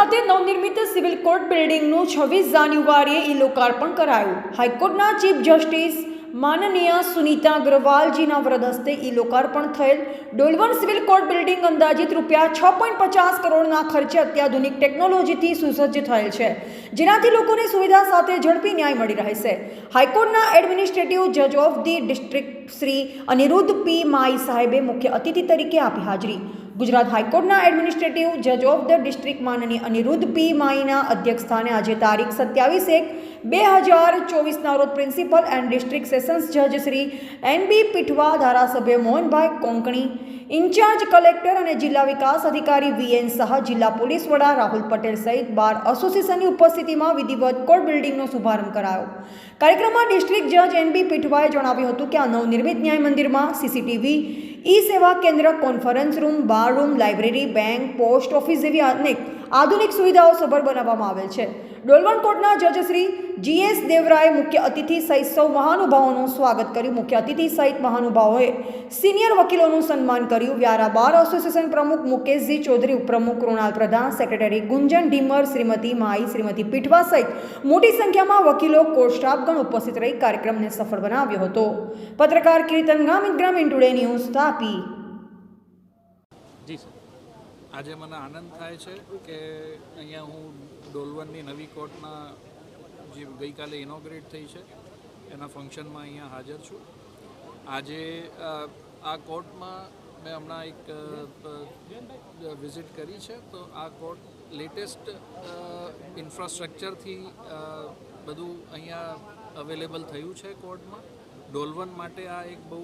ખાતે નવનિર્મિત civil court બિલ્ડિંગનું 26 જાન્યુઆરીએ ઈ-લોકાર્પણ કરાયું. હાઈકોર્ટના ચીફ જસ્ટિસ માનનીય સુનીતા અગ્રવાલજીના વરદ હસ્તે ઈ-લોકાર્પણ થયેલ ડોલવણ સિવિલ કોર્ટ બિલ્ડિંગ અંદાજિત રૂપિયા 6.50 કરોડના ખર્ચે અત્યાધુનિક ટેકનોલોજીથી સુસજ્જ થયેલ છે, જેનાથી લોકોને સુવિધા સાથે ઝડપી ન્યાય મળી રહેશે. હાઈકોર્ટના એડમિનિસ્ટ્રેટિવ જજ of the district Shri Aniruddh P Mayee સાહેબે મુખ્ય અતિથિ તરીકે આપી હાજરી. ગુજરાત હાઈકોર્ટના એડમિનિસ્ટ્રેટિવ જજ ઓફ ધ ડિસ્ટ્રિક્ટ માનનીય અનિરુદ્ધ પી માઈના અધ્યક્ષસ્થાને આજે તારીખ 27/1/2024ના રોજ પ્રિન્સિપલ એન્ડ ડિસ્ટ્રિક્ટ સેશન્સ જજ શ્રી એન.બી. પીઠવા, ધારાસભ્ય મોહનભાઈ કોંકણી, ઇન્ચાર્જ કલેક્ટર અને જિલ્લા વિકાસ અધિકારી વી.એન. શાહ, જિલ્લા પોલીસ વડા રાહુલ પટેલ સહિત બાર એસોસિએશનની ઉપસ્થિતિમાં વિધિવત કોર્ટ બિલ્ડિંગનો શુભારંભ કરાયો. કાર્યક્રમમાં ડિસ્ટ્રિક્ટ જજ એન.બી. પીઠવાએ જણાવ્યું હતું કે આ નવનિર્મિત ન્યાય મંદિરમાં સીસીટીવી, ઈ-સેવા કેન્દ્ર, conference room, bar room, library, bank, post office જેવી અનેક આધુનિક સુવિધાઓ સભર બનાવવામાં આવેલ છે. ડોલવણ કોર્ટના જજ શ્રી જી.એસ. દેવરાએ મુખ્ય અતિથિ સહિત સૌ મહાનુભાવોનું સ્વાગત કર્યું. મુખ્ય અતિથિ સહિત મહાનુભાવોએ સિનિયર વકીલોનું સન્માન કર્યું. વ્યારા બાર એસોસિએશન પ્રમુખ મુકેશજી ચૌધરી, ઉપપ્રમુખ કૃણાલ પ્રધાન, સેક્રેટરી ગુંજન ઢીમર, શ્રીમતી માઈ, શ્રીમતી પીઠવા સહિત મોટી સંખ્યામાં વકીલો, કોર્ટ સ્ટાફગણ ઉપસ્થિત રહી કાર્યક્રમને સફળ બનાવ્યો હતો. પત્રકાર કીર્તન ગામિત, ગ્રામીણ ટુડે ન્યૂઝ, તાપી. જી સર, આજે મને આનંદ થાય છે કે અહીંયા હું ડોલવણની નવી કોર્ટના જે ગઈકાલે ઇનોગ્રેટ થઈ છે એના ફંક્શનમાં અહીંયા હાજર છું. આજે આ કોર્ટમાં મેં હમણાં એક વિઝિટ કરી છે, તો આ કોર્ટ લેટેસ્ટ ઇન્ફ્રાસ્ટ્રક્ચરથી બધું અહીંયા અવેલેબલ થયું છે કોર્ટમાં. ડોલવણ માટે આ એક બહુ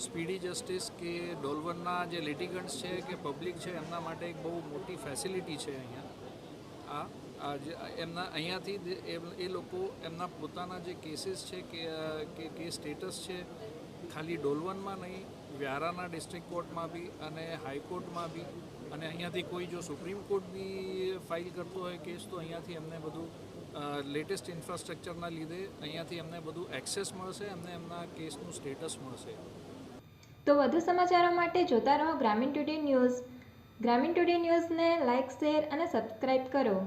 સ્પીડી જસ્ટિસ કે ડોલવણના જે લિટિગન્ટ્સ છે કે પબ્લિક છે એમના માટે એક બહુ મોટી ફેસિલિટી છે અહીંયા. એમના અહીંયાથી એ લોકો એમના પોતાના જે કેસીસ છે કે કેસ સ્ટેટસ છે ખાલી ડોલવણમાં નહીં, વ્યારાના ડિસ્ટ્રિક્ટ કોર્ટમાં બી અને હાઈકોર્ટમાં બી, અને અહીંયાથી કોઈ જો સુપ્રીમ કોર્ટ બી ફાઇલ કરતો હોય કેસ તો અહીંયાથી એમને બધું લેટેસ્ટ ઇન્ફ્રાસ્ટ્રક્ચરના લીધે અહીંયાથી એમને બધું એક્સેસ મળશે, એમને એમના કેસનું સ્ટેટસ મળશે. તો વધુ સમાચારો માટે જોતા રહો ગ્રામીણ ટુડે ન્યૂઝ. ગ્રામીણ ટુડે ન્યૂઝને લાઇક, શેર અને સબસ્ક્રાઇબ કરો.